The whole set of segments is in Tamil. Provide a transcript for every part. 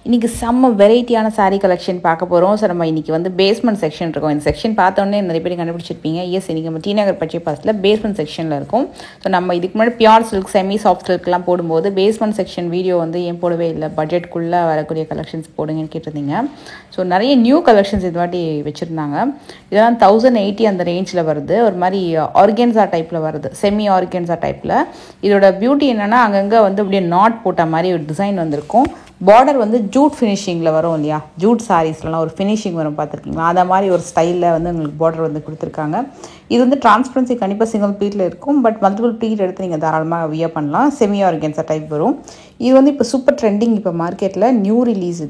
இன்றைக்கி செம்ம வெரைட்டியான saree கலெக்ஷன் பார்க்க போகிறோம். ஸோ நம்ம இன்றைக்கி வந்து பேஸ்மெண்ட் செக்ஷன் இருக்கும். இந்த செக்ஷன் பார்த்தோன்னே நிறைய பேர் கண்டுபிடிச்சிருப்பீங்க. எஸ், இன்றைக்கி நம்ம டிநகர் பச்சை பாஸில் பேஸ்மெண்ட் செக்ஷனில் இருக்கும். ஸோ நம்ம இதுக்கு முன்னாடி பியூர் சில்க், செமி சாஃப்ட் சில்க்லாம் போடும்போது பேஸ்மெண்ட் செக்ஷன் வீடியோ வந்து ஏன் போடவே இல்லை, பட்ஜெட்குள்ளே வரக்கூடிய கலெக்ஷன்ஸ் போடுங்கன்னு கேட்டிருந்தீங்க. ஸோ நிறைய நியூ கலெக்ஷன்ஸ் இது வாட்டி வச்சுருந்தாங்க. இதெல்லாம் 1080 அந்த ரேஞ்சில் வருது. ஒரு மாதிரி ஆர்கென்ஸா டைப்பில் வருது, செமி ஆர்கென்ஸா டைப்பில். இதோட பியூட்டி என்னென்னா அங்கங்கே வந்து அப்படியே நாட் போட்ட மாதிரி ஒரு டிசைன் வந்திருக்கும். பார்டர் வந்து ஜூட் ஃபினிஷிங்கில் வரும் இல்லையா, ஜூட் சாரீஸ்லாம் ஒரு ஃபினிஷிங் வரும் பார்த்துருக்கீங்களா, அந்த மாதிரி ஒரு ஸ்டைலில் வந்து உங்களுக்கு பார்டர் வந்து கொடுத்துருக்காங்க. இது வந்து டிரான்ஸ்பரன்சி கண்டிப்பாக சிங்கிள் ப்ளீட்டில் இருக்கும், பட் மல்டிபிள் ப்ளீட் எடுத்து நீங்கள் தாராளமாக வியர் பண்ணலாம். செமி ஆர்கென்ஸா டைப் வரும். இது வந்து இப்போ சூப்பர் ட்ரெண்டிங், இப்போ மார்க்கெட்டில் நியூ ரிலீஸ்.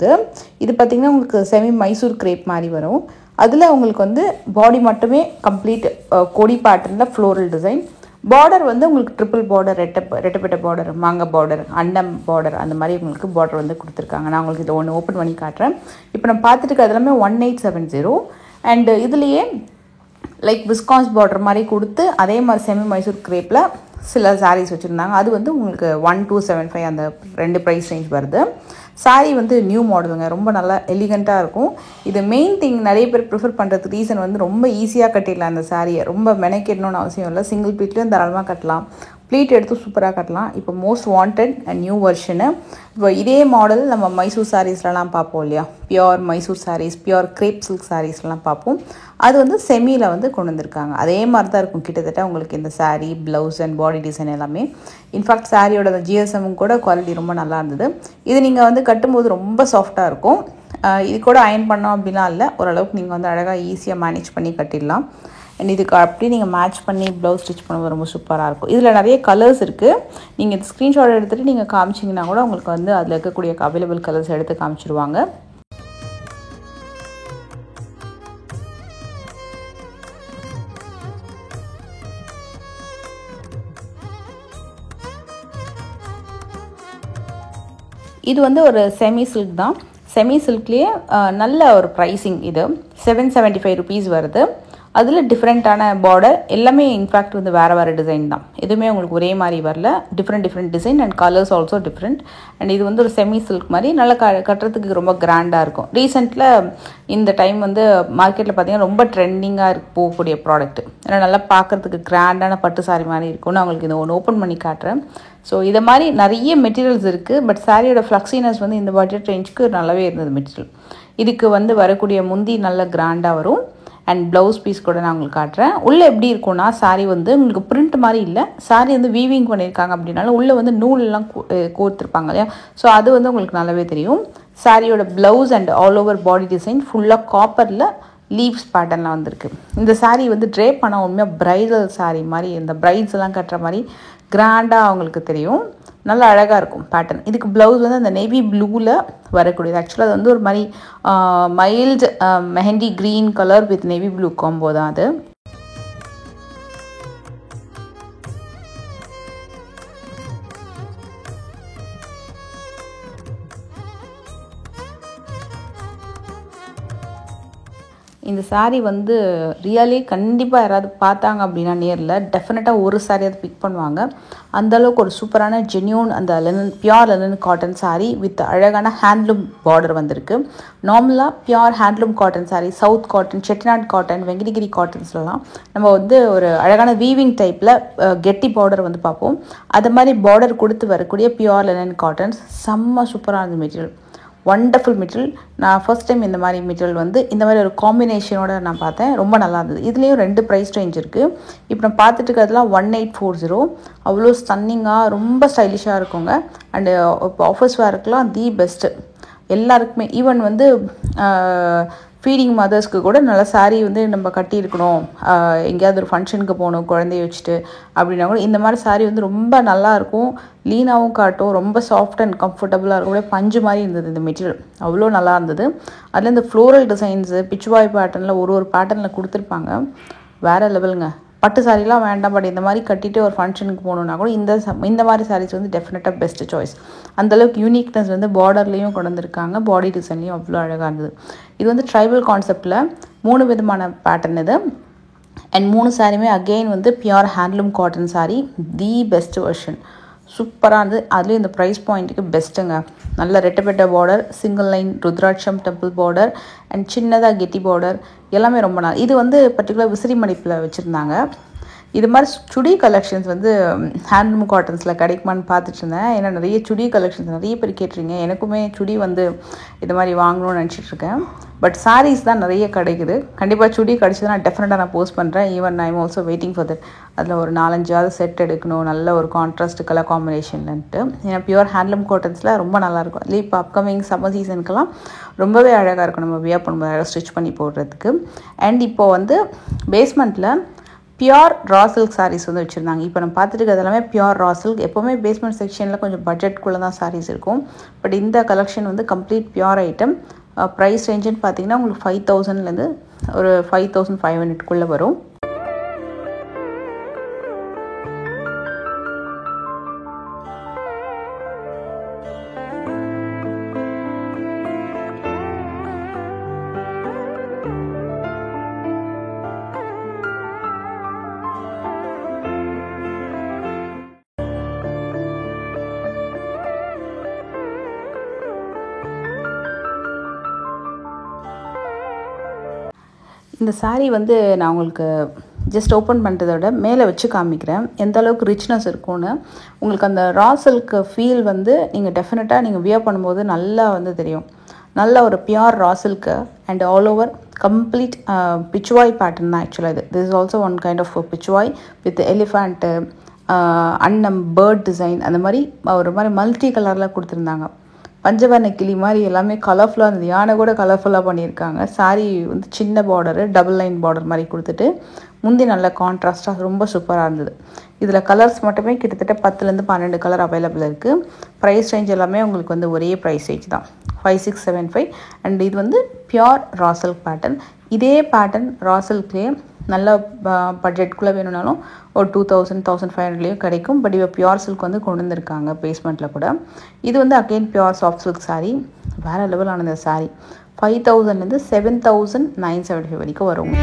இது பார்த்திங்கன்னா உங்களுக்கு செமி மைசூர் கிரேப் மாதிரி வரும். அதில் உங்களுக்கு வந்து பாடி மட்டுமே கம்ப்ளீட் கொடி பேட்டர்னில் ஃப்ளோரல் டிசைன். பார்டர் வந்து உங்களுக்கு ட்ரிபிள் பார்டர், ரெட்டப்பட்ட பார்டர், மாங்க பார்டர், அண்டம் பார்டர், அந்த மாதிரி உங்களுக்கு பார்டர் வந்து கொடுத்துருக்காங்க. நான் உங்களுக்கு இதை ஒன்று ஓப்பன் பண்ணி காட்டுறேன். இப்போ நான் பார்த்துட்டு இருக்கிறது எல்லாமே 1870. அண்டு இதுலேயே லைக் விஸ்கான்ஸ் பார்டர் மாதிரி கொடுத்து அதே மாதிரி செமி மைசூர் கிரேப்பில் சில சாரீஸ் வச்சுருந்தாங்க. அது வந்து உங்களுக்கு 1275 அந்த ரெண்டு ப்ரைஸ் ரேஞ்ச் வருது. சாரீ வந்து நியூ மாடலுங்க, ரொம்ப நல்லா எலிகண்ட்டாக இருக்கும். இது மெயின் திங், நிறைய பேர் ப்ரிஃபர் பண்ணுறதுக்கு ரீசன் வந்து ரொம்ப ஈஸியாக கட்டிடலாம். அந்த சாரியை ரொம்ப மெனக்கெட்டணும்னு அவசியம் இல்லை. சிங்கிள் ப்ளீட்லேயும் தாராளமாக கட்டலாம், ப்ளீட் எடுத்து சூப்பராக கட்டலாம். இப்போ most wanted and new version. இப்போ இதே மாடல் நம்ம மைசூர் சாரீஸ்லாம் பார்ப்போம் இல்லையா, pure Mysore sarees, pure crepe silk சாரீஸ்லாம் பார்ப்போம். அது வந்து செமியில் வந்து கொண்டு வந்திருக்காங்க. அதே மாதிரி தான் இருக்கும் கிட்டத்தட்ட உங்களுக்கு இந்த sari, blouse and body design எல்லாமே. இன்ஃபேக்ட் சாரியோட ஜிஎஸ்எம் கூட குவாலிட்டி ரொம்ப நல்லா இருந்தது. இது நீங்கள் வந்து கட்டும்போது ரொம்ப சாஃப்டாக இருக்கும். இது கூட அயன் பண்ணோம் அப்படிலாம் இல்லை, ஓரளவுக்கு நீங்கள் வந்து அழகாக ஈஸியாக மேனேஜ் பண்ணி கட்டிடலாம். அண்ட் இதுக்கு அப்படி நீங்கள் மேட்ச் பண்ணி ப்ளவுஸ் ஸ்டிச் பண்ணும்போது ரொம்ப சூப்பராக இருக்கும். இதில் நிறைய கலர்ஸ் இருக்குது. நீங்கள் இந்த ஸ்க்ரீன்ஷாட் எடுத்துகிட்டு நீங்கள் காமிச்சிங்கன்னா கூட உங்களுக்கு வந்து அதில் இருக்கக்கூடிய அவைலபிள் கலர்ஸ் எடுத்து காமிச்சிருவாங்க. இது வந்து ஒரு செமி சில்க் தான். செமி சில்க்லேயே நல்ல ஒரு ப்ரைஸிங். இது 775 rupees வருது. அதில் டிஃப்ரெண்ட்டான பார்டர் எல்லாமே இன்ஃபேக்ட் வந்து வேறு டிசைன் தான். எதுவுமே உங்களுக்கு ஒரே மாதிரி வரல, different design and colours also different. And இது வந்து ஒரு செமி சில்க் மாதிரி நல்லா கட்டுறதுக்கு ரொம்ப கிராண்டாக இருக்கும். ரீசெண்டில் இந்த டைம் வந்து மார்க்கெட்டில் பார்த்திங்கன்னா ரொம்ப ட்ரெண்டிங்காக போகக்கூடிய ப்ராடக்ட். ஏன்னா நல்லா பார்க்குறதுக்கு கிராண்டான பட்டு சாரி மாதிரி இருக்கும்னு அவங்களுக்கு இதை ஒன்று ஓப்பன் பண்ணி காட்டுறேன். ஸோ இதை மாதிரி நிறைய மெட்டீரியல்ஸ் இருக்குது. பட் சாரியோட ஃப்ளக்ஸினஸ் வந்து இந்த பட்ஜெட் ரேஞ்சுக்கு நல்லாவே இருந்தது மெட்டீரியல். இதுக்கு வந்து வரக்கூடிய முந்தி நல்ல கிராண்டாக வரும். அண்ட் ப்ளவுஸ் பீஸ் கூட நான் உங்களுக்கு காட்டுறேன். உள்ளே எப்படி இருக்கும்னா, சாரீ வந்து உங்களுக்கு பிரிண்ட் மாதிரி இல்லை, சாரீ வந்து வீவிங் பண்ணியிருக்காங்க. அப்படின்னாலும் உள்ளே வந்து நூலெலாம் கோர்த்துருப்பாங்க இல்லையா, ஸோ அது வந்து உங்களுக்கு நல்லாவே தெரியும். சாரியோட blouse and all over body design ஃபுல்லாக காப்பரில் லீவ்ஸ் பேட்டர்னில் வந்திருக்கு. இந்த சாரீ வந்து ட்ரேப் பண்ண உண்மையாக ப்ரைடல் சாரீ மாதிரி, இந்த ப்ரைட்ஸ் எல்லாம் கட்டுற மாதிரி கிராண்டாக அவங்களுக்கு தெரியும். நல்லா அழகாக இருக்கும் பேட்டர்ன். இதுக்கு ப்ளவுஸ் வந்து அந்த நேவி ப்ளூவில் வரக்கூடியது. ஆக்சுவலாக அது வந்து ஒரு மாதிரி mild mehndi green colour with navy blue combo தான் அது. இந்த சாரீ வந்து ரியலி கண்டிப்பாக யாராவது பார்த்தாங்க அப்படின்னா நேரில் டெஃபினட்டாக ஒரு சாரீ அதை பிக் பண்ணுவாங்க. அந்தளவுக்கு ஒரு சூப்பரான ஜென்யூன் அந்த linen, pure linen cotton saree with அழகான ஹேண்ட்லூம் பார்டர் வந்திருக்கு. நார்மலாக pure handloom cotton saree, south cotton, Chettinad cotton, Venkatagiri காட்டன்ஸ்லாம் நம்ம வந்து ஒரு அழகான வீவிங் டைப்பில் கெட்டி பார்டர் வந்து பார்ப்போம். அது மாதிரி பார்டர் கொடுத்து வரக்கூடிய பியோர் லெனன் காட்டன்ஸ் செம்ம சூப்பராக இருந்த மெட்டீரியல், ஒண்டர்ஃபுல் மெட்டீரியல். நான் ஃபர்ஸ்ட் டைம் இந்த மாதிரி மெட்டீரியல் வந்து இந்த மாதிரி ஒரு காம்பினேஷனோட நான் பார்த்தேன். ரொம்ப நல்லா இருந்தது. இதுலேயும் 2 ப்ரைஸ் ரேஞ்ச் இருக்குது. இப்போ நான் பார்த்துட்டு இருக்கிறதுலாம் 1840. அவ்வளோ ஸ்டன்னிங்காக ரொம்ப ஸ்டைலிஷாக இருக்குங்க. அண்டு இப்போ ஆஃபீஸ் வேர்க்கெலாம் தி பெஸ்ட்டு எல்லாருக்குமே. ஈவன் வந்து ஃபீடிங் மதர்ஸ்க்கு கூட நல்ல சாரீ வந்து நம்ம கட்டியிருக்கணும், எங்கேயாவது ஒரு ஃபங்க்ஷனுக்கு போகணும் குழந்தைய வச்சுட்டு அப்படின்னா கூட இந்த மாதிரி சாரீ வந்து ரொம்ப நல்லாயிருக்கும். லீனாகவும் காட்டும், ரொம்ப சாஃப்ட் அண்ட் கம்ஃபர்டபுளாக இருக்கும். பஞ்சு மாதிரி இருந்தது இந்த மெட்டீரியல், அவ்வளோ நல்லா இருந்தது. அதில் இந்த ஃப்ளோரல் டிசைன்ஸு பிச்சுவாய் பேட்டர்னில் ஒரு பேட்டர்னில் கொடுத்துருப்பாங்க. வேறு லெவலுங்க. பட்டு சாரீலாம் வேண்டாம், பட் இந்த மாதிரி கட்டிட்டு ஒரு ஃபங்க்ஷனுக்கு போகணுன்னா கூட இந்த மாதிரி சாரீஸ் வந்து டெஃபினட்டாக பெஸ்ட் சாய்ஸ். அந்தளவுக்கு யூனிக்னஸ் வந்து பார்டர்லேயும் கொண்டு வந்திருக்காங்க, பாடி டிசைன்லேயும் அவ்வளோ அழகாக இருந்தது. இது வந்து ட்ரைபல் கான்செப்டில் 3 விதமான பேட்டர்ன் இது. அண்ட் 3 சாரியுமே அகெயின் வந்து pure handloom cotton sari, the best version. சூப்பராக இருந்தது. அதுலேயும் இந்த ப்ரைஸ் பாயிண்ட்டுக்கு பெஸ்ட்டுங்க. நல்ல ரெட்டப்பெட்ட border, single line rudraksha temple border and சின்னதாக கெட்டி பார்டர் எல்லாமே ரொம்ப நாள். இது வந்து பர்டிகுலர் விசிறி மடிப்பில் வச்சுருந்தாங்க. இது மாதிரி சுடி கலெக்ஷன்ஸ் வந்து ஹேண்ட்லூம் காட்டன்ஸில் கிடைக்குமான்னு பார்த்துட்டு இருந்தேன். ஏன்னா நிறைய சுடி கலெக்ஷன்ஸ் நிறைய பேர் கேட்டிருங்க. எனக்குமே சுடி வந்து இது மாதிரி வாங்கணும்னு நினச்சிட்ருக்கேன். பட் சாரீஸ் தான் நிறைய கிடைக்குது. கண்டிப்பாக சுடி கிடச்சது நான் டெஃபினட்டாக நான் போஸ்ட் பண்ணுறேன். Even I am also waiting for that. அதில் ஒரு 4-5 செட் எடுக்கணும், நல்ல ஒரு கான்ட்ராஸ்ட் கலர் காம்பினேஷன்லன்ட்டு. ஏன்னா பியூர் ஹேண்ட்லூம் காட்டன்ஸில் ரொம்ப நல்லாயிருக்கும். இல்லை இப்போ அப்கமிங் சம்மர் சீசனுக்கெல்லாம் ரொம்பவே அழகாக இருக்கும் நம்ம வியர் பண்ணும்போது, அழகாக ஸ்டிச் பண்ணி போடுறதுக்கு. அண்ட் இப்போது வந்து பேஸ்மெண்ட்டில் பியூர் ரா சில்க் சாரீஸ் வந்து வச்சுருந்தாங்க. இப்போ நம்ம பார்த்துட்டு இருக்கிறது எல்லாமே பியூர் ரா சில்க். எப்போவுமே பேஸ்மெண்ட் செக்ஷனில் கொஞ்சம் பட்ஜெட்குள்ளே தான் சாரீஸ் இருக்கும். பட் இந்த கலெக்ஷன் வந்து கம்ப்ளீட் பியூர் ஐட்டம். ப்ரைஸ் ரேஞ்சுன்னு பார்த்தீங்கன்னா உங்களுக்கு 5000லேருந்து ஒரு 5500க்குள்ளே வரும். இந்த சாரீ வந்து நான் உங்களுக்கு ஜஸ்ட் ஓப்பன் பண்ணுறத விட மேலே வச்சு காமிக்கிறேன் எந்த அளவுக்கு ரிச்னஸ் இருக்கும்னு. உங்களுக்கு அந்த ரா சில்க் ஃபீல் வந்து நீங்கள் டெஃபினட்டாக நீங்கள் வியர் பண்ணும்போது நல்லா வந்து தெரியும். நல்ல ஒரு pure raw silk and all over complete pichwai pattern தான் ஆக்சுவலாக இது. This is also one kind of pichwai with elephant அன்னம் பேர்ட் டிசைன் அந்த மாதிரி ஒரு மாதிரி மல்டி கலரில் கொடுத்துருந்தாங்க. பஞ்சவர்ண கிளி மாதிரி எல்லாமே கலர்ஃபுல்லாக இருந்தது. யானை கூட கலர்ஃபுல்லாக பண்ணியிருக்காங்க. சாரீ வந்து சின்ன பார்டரு, டபுள் லைன் பார்டர் மாதிரி கொடுத்துட்டு முந்தி நல்ல கான்ட்ராஸ்டாக ரொம்ப சூப்பராக இருந்தது. இதில் கலர்ஸ் மட்டுமே கிட்டத்தட்ட 10லேருந்து 12 கலர் அவைலபிள் இருக்குது. ப்ரைஸ் ரேஞ்ச் எல்லாமே உங்களுக்கு வந்து ஒரே ப்ரைஸ் ரேஞ்ச் தான், 5675. அண்ட் இது வந்து பியூர் ரா சில்க் பேட்டர்ன். இதே பேட்டர்ன் ரா சில்க்லேயே நல்ல பட்ஜெட்குள்ளே வேணும்னாலும் ஒரு 2000, 1500லேயும் கிடைக்கும். பட் இவ பியூர் சில்க் வந்து கொண்டு வந்திருக்காங்க பேஸ்மெண்ட்டில் கூட. இது வந்து again pure soft silk sari. வேறு லெவலான இந்த சாரீ 5000லேருந்து 7975 வரைக்கும் வரும்.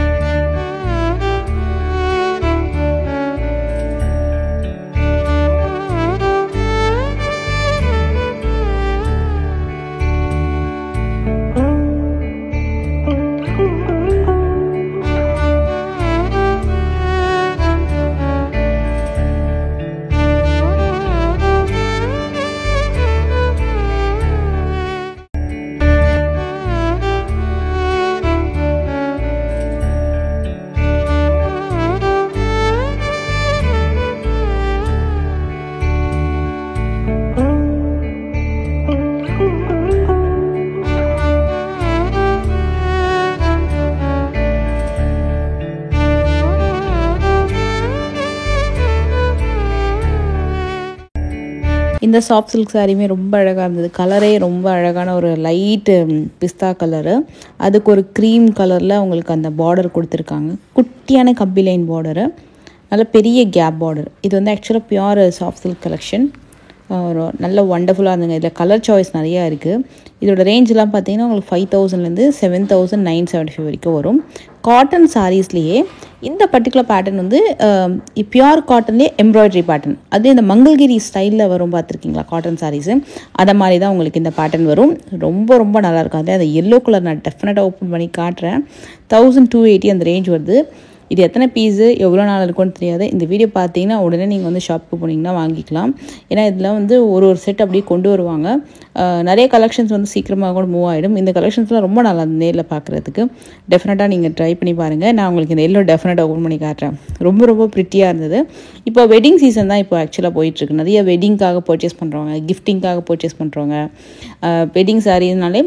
இந்த சாஃப்ட் சில்க் சாரியுமே ரொம்ப அழகாக இருந்தது. கலரே ரொம்ப அழகான ஒரு லைட்டு பிஸ்தா கலரு. அதுக்கு ஒரு க்ரீம் கலரில் உங்களுக்கு அந்த பார்டர் கொடுத்துருக்காங்க. குட்டியான கம்பி லைன் பார்டரு, நல்ல பெரிய கேப் பார்டர். இது வந்து ஆக்சுவலாக பியூர் சாஃப்ட் சில்க் கலெக்ஷன். நல்ல ஒண்டர்ஃபுல்லாக இருந்துங்க. இதில் கலர் சாய்ஸ் நிறையா இருக்குது. இதோட ரேஞ்செலாம் பார்த்தீங்கன்னா உங்களுக்கு 5000லேருந்து 7975 வரைக்கும் வரும். காட்டன் சாரீஸ்லேயே இந்த பர்டிகுலர் பேட்டர்ன் வந்து பியூர் காட்டன்லேயே எம்ப்ராய்டரி பேட்டர்ன். அது இந்த மங்கள்கிரி ஸ்டைலில் வரும் பார்த்துருக்கீங்களா காட்டன் சாரீஸு, அதை மாதிரி தான் உங்களுக்கு இந்த பேட்டர்ன் வரும். ரொம்ப ரொம்ப நல்லாயிருக்கும். அதே அந்த எல்லோ கலர் நான் டெஃபினட்டாக ஓப்பன் பண்ணி காட்டுறேன். 1280 அந்த ரேஞ்ச் வருது. இது எத்தனை பீஸு எவ்வளோ நாள் இருக்கும்னு தெரியாது. இந்த வீடியோ பார்த்தீங்கன்னா உடனே நீங்கள் வந்து ஷாப்புக்கு போனீங்கன்னா வாங்கிக்கலாம். ஏன்னா இதில் வந்து ஒரு செட் அப்படியே கொண்டு வருவாங்க. நிறைய கலெக்ஷன்ஸ் வந்து சீக்கிரமாக கூட மூவ் ஆகிடும். இந்த கலெக்ஷன்ஸ்லாம் ரொம்ப நல்லா நேரில் பார்க்குறதுக்கு. டெஃபினட்டாக நீங்கள் ட்ரை பண்ணி பாருங்கள். நான் உங்களுக்கு இந்த எல்லோ டெஃபினட்டாக ஓப்பன் பண்ணி காட்டுறேன். ரொம்ப ரொம்ப ப்ரிட்டியாக இருந்தது. இப்போ வெட்டிங் சீசன் தான் இப்போ ஆக்சுவலாக போயிட்டுருக்கு. நிறைய வெட்டிங்காக பர்ச்சேஸ் பண்ணுறவங்க, கிஃப்டிங்காக பர்ச்சேஸ் பண்ணுறவங்க, வெட்டிங் சாரீனாலே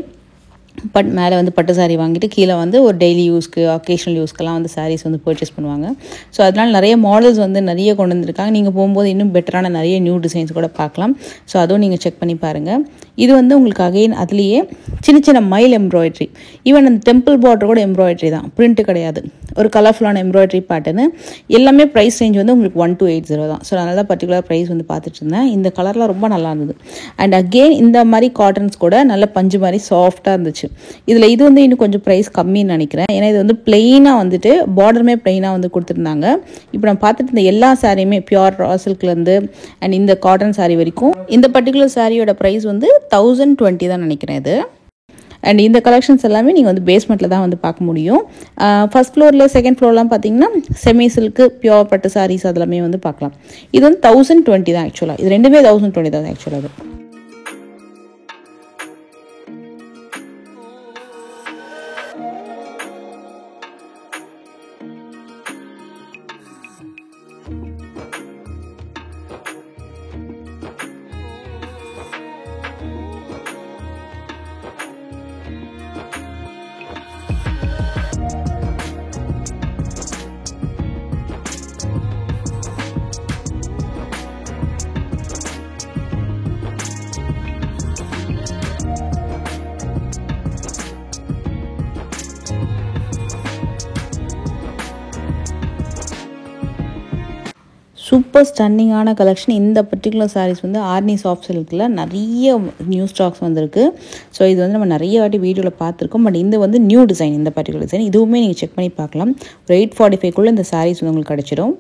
பட் மேலே வந்து பட்டு சாரீ வாங்கிட்டு கீழே வந்து ஒரு டெய்லி யூஸ்க்கு, அக்கேஷனல் யூஸ்க்கெல்லாம் வந்து சாரீஸ் வந்து பர்ச்சேஸ் பண்ணுவாங்க. ஸோ அதனால் நிறைய மாடல்ஸ் வந்து நிறைய கொண்டு வந்திருக்காங்க. நீங்கள் போகும்போது இன்னும் பெட்டரான நிறைய நியூ டிசைன்ஸ் கூட பார்க்கலாம். ஸோ அதுவும் நீங்கள் செக் பண்ணி பாருங்கள். இது வந்து உங்களுக்கு அகைன் அதுலேயே சின்ன சின்ன மைல் எம்ப்ராய்ட்ரி, ஈவன் அந்த டெம்பிள் பார்டர் கூட எம்ப்ராய்ட்ரி தான், பிரிண்ட்டு கிடையாது. ஒரு கலர்ஃபுல்லான எம்ப்ராய்ட்ரி பேட்டர்னு. எல்லாமே ப்ரைஸ் ரேஞ்ச் வந்து உங்களுக்கு 1280 தான். ஸோ அதனால தான் பர்டிகுலர் ப்ரைஸ் வந்து பார்த்துட்டு இருந்தேன். இந்த கலர்லாம் ரொம்ப நல்லா இருந்தது. அண்ட் அகெயின் இந்த மாதிரி காட்டன்ஸ் கூட நல்ல பஞ்சு மாதிரி சாஃப்டாக இருந்துச்சு. இதில் இது வந்து இன்னும் கொஞ்சம் ப்ரைஸ் கம்மின்னு நினைக்கிறேன். ஏன்னா இது வந்து பிளெயினாக வந்துட்டு பார்டருமே பிளெயினாக வந்து கொடுத்துருந்தாங்க. இப்போ நான் பார்த்துட்டு இருந்த எல்லா சாரியுமே பியூர் ரா சில்க்லேருந்து அண்ட் இந்த காட்டன் சாரீ வரைக்கும் இந்த பர்டிகுலர் சாரியோட ப்ரைஸ் வந்து 1020 தான் நினைக்கிறேன் இது. அண்ட் இந்த கலெக்ஷன்ஸ் எல்லாமே நீங்கள் வந்து பேஸ்மெண்ட்டில் தான் வந்து பார்க்க முடியும். ஃபர்ஸ்ட் ஃப்ளோரில் செகண்ட் ஃப்ளோர்லாம் பார்த்தீங்கன்னா செமி சில்க்கு பியூர் பட்டு சாரீஸ் அதெல்லாமே வந்து பார்க்கலாம். இது வந்து 1020 தான் ஆக்சுவலாக. இது ரெண்டுமே 1020 தான் ஆக்சுவலாக. அது சூப்பர் ஸ்டன்னிங்கான கலெக்ஷன். இந்த பர்டிகுலர் சாரீஸ் வந்து ஆர்னி சாஃப்ட் சில்கில் நிறைய நியூ ஸ்டாக்ஸ் வந்திருக்கு. ஸோ இது வந்து நம்ம நிறைய வாட்டி வீடியோவில் பார்த்துருக்கோம். பட் இந்த வந்து நியூ டிசைன், இந்த பர்டிகுலர் டிசைன் இதுவுமே நீங்கள் செக் பண்ணி பார்க்கலாம். ஒரு 845க்குள்ளே இந்த சாரீஸ் வந்து உங்களுக்கு கிடச்சிடும்.